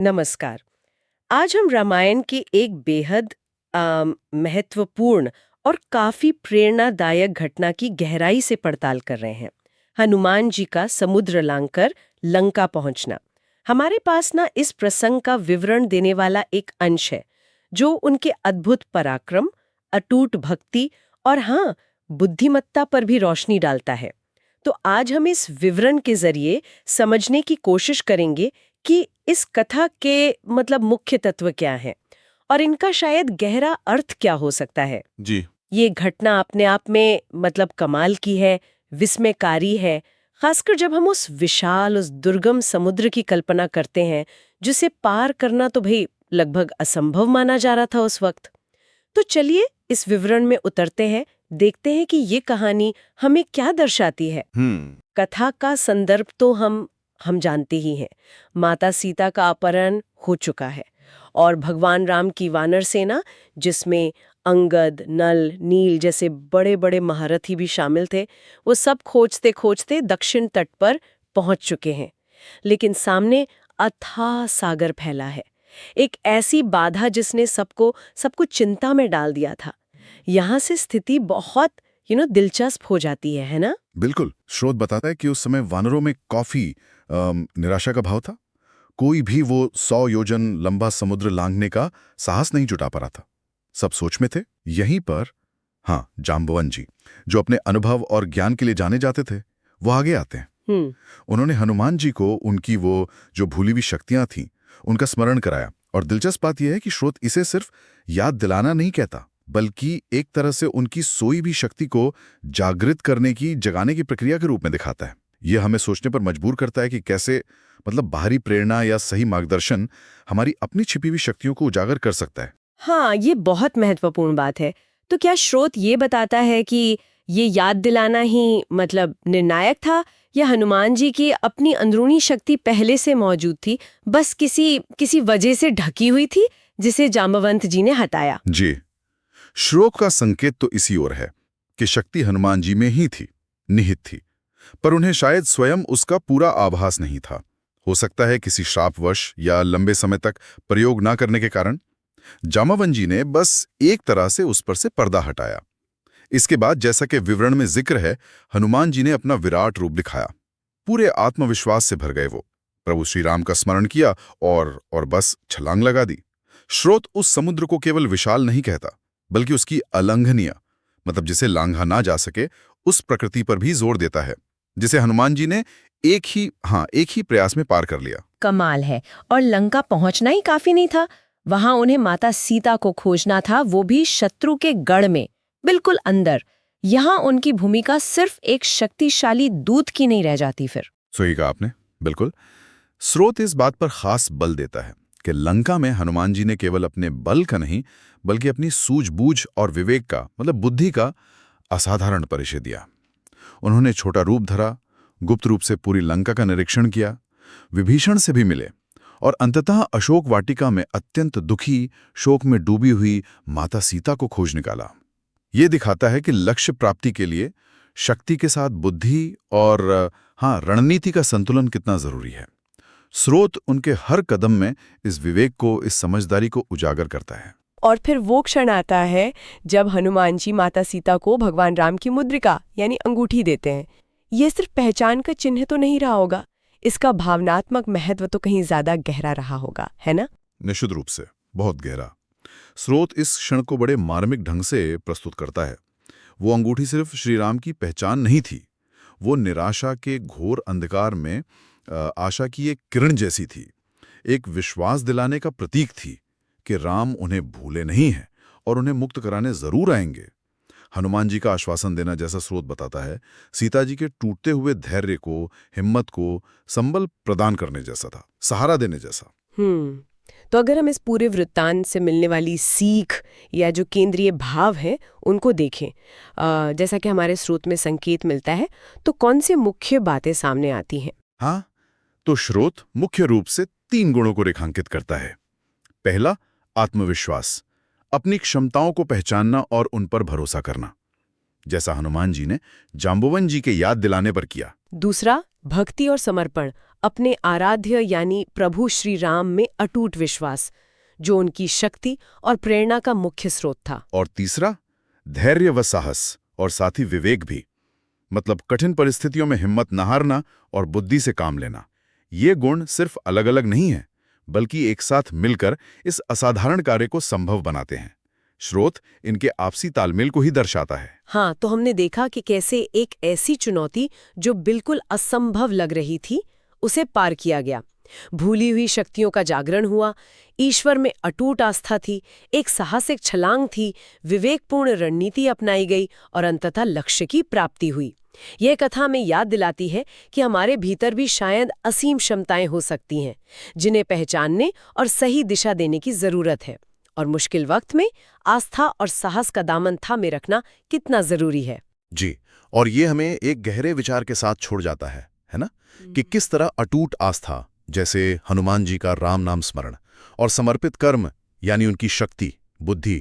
नमस्कार। आज हम रामायण की एक बेहद महत्वपूर्ण और काफी प्रेरणादायक घटना की गहराई से पड़ताल कर रहे हैं। हनुमान जी का समुद्र लांघकर लंका पहुंचना। हमारे पास ना इस प्रसंग का विवरण देने वाला एक अंश है जो उनके अद्भुत पराक्रम, अटूट भक्ति और हाँ, बुद्धिमत्ता पर भी रोशनी डालता है। तो आज हम इस विवरण के जरिए समझने की कोशिश करेंगे कि इस कथा के मुख्य तत्व क्या हैं और इनका शायद गहरा अर्थ क्या हो सकता है। जी। ये घटना अपने आप में कमाल की है, विस्मयकारी है, खासकर जब हम उस दुर्गम समुद्र की कल्पना करते हैं जिसे पार करना तो भाई लगभग असंभव माना जा रहा था उस वक्त। तो चलिए इस विवरण में उतरते हैं, देखते हैं कि ये कहानी हमें क्या दर्शाती है। कथा का संदर्भ तो हम जानते ही हैं। माता सीता का अपहरण हो चुका है और भगवान राम की वानर सेना, जिसमें अंगद, नल, नील जैसे बड़े बड़े महारथी भी शामिल थे, वो सब खोजते खोजते दक्षिण तट पर पहुंच चुके हैं। लेकिन सामने अथाह सागर फैला है, एक ऐसी बाधा जिसने सबको चिंता में डाल दिया था। यहाँ से स्थिति बहुत दिलचस्प हो जाती है ना? बिल्कुल। स्रोत बताता है कि उस समय वानरों में काफी निराशा का भाव था। कोई भी वो 100 योजन लंबा समुद्र लांघने का साहस नहीं जुटा पा रहा था। सब सोच में थे। यहीं पर हाँ, जाम्बवन जी, जो अपने अनुभव और ज्ञान के लिए जाने जाते थे, वो आगे आते हैं। उन्होंने हनुमान जी को उनकी वो जो भूली हुई शक्तियां थीं, उनका स्मरण कराया। और दिलचस्प बात यह है कि स्रोत इसे सिर्फ याद दिलाना नहीं कहता, बल्कि एक तरह से उनकी सोई भी शक्ति को जागृत करने की, जगाने की प्रक्रिया के रूप में दिखाता है। यह हमें सोचने पर मजबूर करता है कि कैसे बाहरी प्रेरणा या सही मार्गदर्शन हमारी अपनी छिपी हुई शक्तियों को उजागर कर सकता है। हाँ, ये बहुत महत्वपूर्ण बात है। तो क्या स्रोत ये बताता है कि ये याद दिलाना ही निर्णायक था, या हनुमान जी की अपनी अंदरूनी शक्ति पहले से मौजूद थी, बस किसी वजह से ढकी हुई थी जिसे जाम्बवंत जी ने हटाया? जी, श्लोक का संकेत तो इसी ओर है कि शक्ति हनुमान जी में ही थी, निहित थी, पर उन्हें शायद स्वयं उसका पूरा आभास नहीं था। हो सकता है किसी श्रापवश या लंबे समय तक प्रयोग ना करने के कारण जाम्बवन जी ने बस एक तरह से उस पर से पर्दा हटाया। इसके बाद, जैसा कि विवरण में जिक्र है, हनुमान जी ने अपना विराट रूप दिखाया। पूरे आत्मविश्वास से भर गए वो। प्रभु श्री राम का स्मरण किया और बस छलांग लगा दी। स्रोत उस समुद्र को केवल विशाल नहीं कहता, बल्कि उसकी अलंघनीय, जिसे लांघा ना जा सके, उस प्रकृति पर भी जोर देता है, जिसे हनुमान जी ने एक ही प्रयास में पार कर लिया। कमाल है। और लंका पहुंचना ही काफी नहीं था, वहां उन्हें माता सीता को खोजना था, वो भी शत्रु के गढ़ में, बिल्कुल अंदर। यहाँ उनकी भूमिका सिर्फ एक शक्तिशाली दूत की नहीं रह जाती फिर। सही कहा आपने, बिल्कुल। स्रोत इस बात पर खास बल देता है कि लंका में हनुमान जी ने केवल अपने बल का नहीं, बल्कि अपनी सूझबूझ और विवेक का, बुद्धि का असाधारण परिचय दिया। उन्होंने छोटा रूप धरा, गुप्त रूप से पूरी लंका का निरीक्षण किया, विभीषण से भी मिले और अंततः अशोक वाटिका में अत्यंत दुखी, शोक में डूबी हुई माता सीता को खोज निकाला। ये दिखाता है कि लक्ष्य प्राप्ति के लिए शक्ति के साथ बुद्धि और रणनीति का संतुलन कितना जरूरी है। स्रोत उनके हर कदम में इस विवेक को, इस समझदारी को उजागर करता है। और फिर वो क्षण आता है जब हनुमान जी माता सीता को भगवान राम की मुद्रिका यानी अंगूठी देते हैं। ये सिर्फ पहचान का चिन्ह तो नहीं रहा होगा, इसका भावनात्मक महत्व तो कहीं ज्यादा गहरा रहा होगा, है ना? निश्चित रूप से बहुत गहरा। स्रोत इस क्षण को बड़े मार्मिक ढंग से प्रस्तुत करता है। वो अंगूठी सिर्फ श्री राम की पहचान नहीं थी, वो निराशा के घोर अंधकार में आशा की एक किरण जैसी थी, एक विश्वास दिलाने का प्रतीक थी कि राम उन्हें भूले नहीं हैं और उन्हें मुक्त कराने जरूर आएंगे। हनुमान जी का आश्वासन देना, जैसा स्रोत बताता है, सीता जी के टूटते हुए धैर्य को, हिम्मत को संबल प्रदान करने जैसा था, सहारा देने जैसा। तो अगर हम इस पूरे वृत्तांत से मिलने वाली सीख या जो केंद्रीय भाव है उनको देखें, जैसा कि हमारे स्रोत में संकेत मिलता है, तो कौन सी मुख्य बातें सामने आती हैं? हाँ, तो स्रोत मुख्य रूप से 3 गुणों को रेखांकित करता है। पहला, आत्मविश्वास, अपनी क्षमताओं को पहचानना और उन पर भरोसा करना। जैसा हनुमान जी ने जाम्बुवन जी के याद दिलाने पर किया। दूसरा, भक्ति और समर्पण, अपने आराध्य यानी प्रभु श्री राम में अटूट विश्वास, जो उनकी शक्ति और प्रेरणा का मुख्य स्रोत था। और तीसरा, धैर्य व साहस और साथ ही विवेक भी, मतलब कठिन परिस्थितियों में हिम्मत न हारना और बुद्धि से काम लेना। ये गुण सिर्फ अलग अलग नहीं हैं, बल्कि एक साथ मिलकर इस असाधारण कार्य को संभव बनाते हैं। स्रोत इनके आपसी तालमेल को ही दर्शाता है। हाँ, तो हमने देखा कि कैसे एक ऐसी चुनौती जो बिल्कुल असंभव लग रही थी, उसे पार किया गया। भूली हुई शक्तियों का जागरण हुआ, ईश्वर में अटूट आस्था थी, एक साहसिक छलांग थी, विवेकपूर्ण रणनीति अपनाई गई और अंततः लक्ष्य की प्राप्ति हुई। यह कथा हमें याद दिलाती है कि हमारे भीतर भी शायद असीम क्षमताएं हो सकती हैं, जिन्हें पहचानने और सही दिशा देने की जरूरत है। और मुश्किल वक्त में आस्था और साहस का दामन थामे रखना कितना जरूरी है। जी, और ये हमें एक गहरे विचार के साथ छोड़ जाता है ना, कि किस तरह अटूट आस्था, जैसे हनुमान जी का राम नाम स्मरण, और समर्पित कर्म यानी उनकी शक्ति, बुद्धि